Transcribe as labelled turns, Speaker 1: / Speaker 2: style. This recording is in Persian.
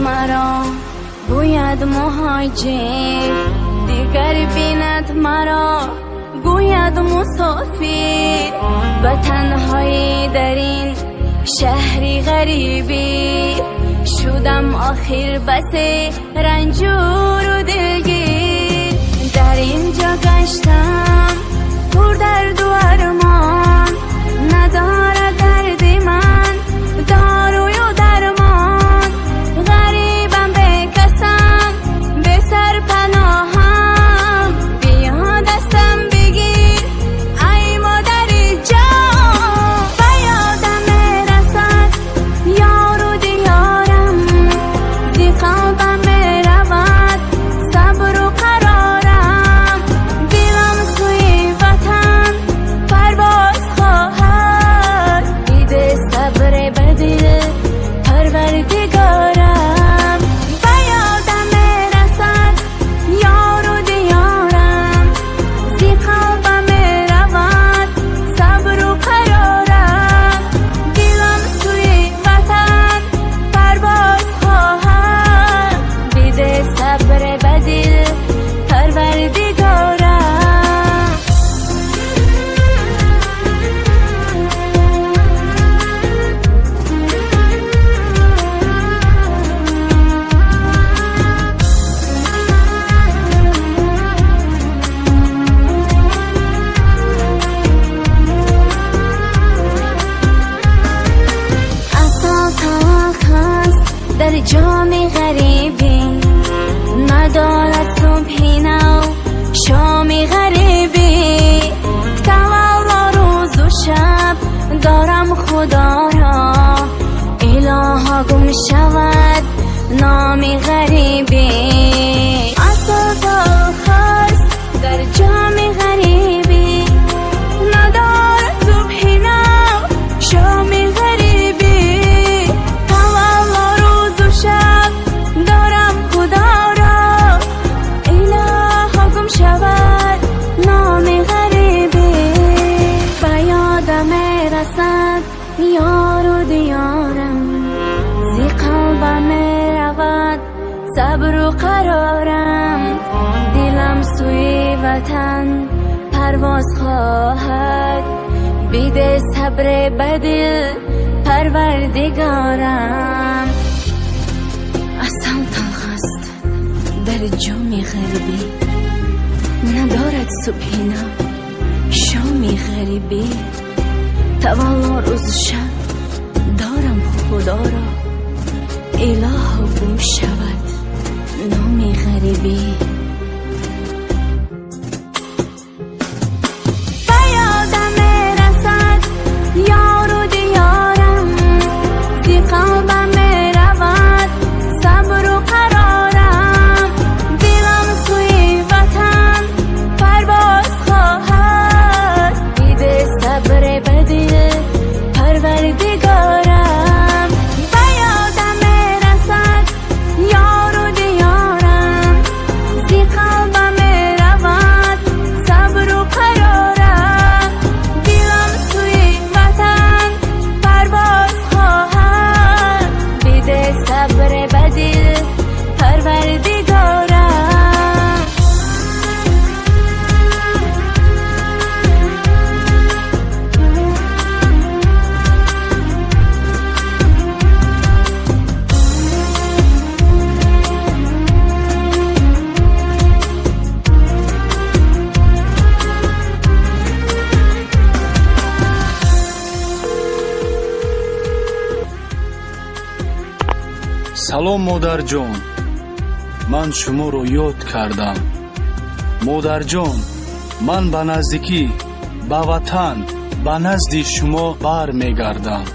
Speaker 1: مرا گوید مهاجر، دیگر بیند مرا گوید مسافر. و تنهایی در این شهری غریبی شدم آخر بس رنجور و دلگیر. در اینجا گشتم پر درد و ارمان، نداره درد من داروی و درمان. غریبم به کسم به سر پناهم، بیا دستم بگیر ای مادر جان. به یادم رسد یار و دیارم، زی قلبم رود صبر و قرارم. دلم سوی وطن پرواز خواهد، دیده صبر به دل پروردگارم. به یادم رسد یار و دیارم، زی قلبم رود صبر و قرارم. دلم سوی وطن پرواز خواهد، دیده صبر به دل پروردگارم. اصل تلخ است در جام غریبی، ندارد صبحی نو شامی غریبی. تولا روز و شب دارم خدا را، الها گم شود نامی غریبی. اصل تلخ است در جام غریبی، ندارد صبحی نو شامی غریبی. تولا روز و شب دارم خدا را، الها گم شود نامی غریبی. به یادم رسد یار و دیارم، زی قلبم رود صبر و قرارم. دلم سوی وطن پرواز خواهد، بیده صبر به دل پروردگارم. اصل تلخ است در جام غریبی، ندارد صبحی نو شامی غریبی. تولا روز شب دارم خدا را، الها گم شود نامی غریبی. به یادم رسد یار و دیارم، زی قلبم رود صبر و قرارم. دلم سوی وطن پرواز خواهد، دیده صبر به دل پروردگارم. به یادم رسد یار و دیارم، زی قلبم رود صبر و قرارم. دلم سوی وطن پرواز خواهد، بیده صبر به دل پروردگارم.
Speaker 2: салом модарҷон, ман шуморо ёд кардам. модарҷон, ман ба наздикӣ ба ватан ба назди шумо бармегардам.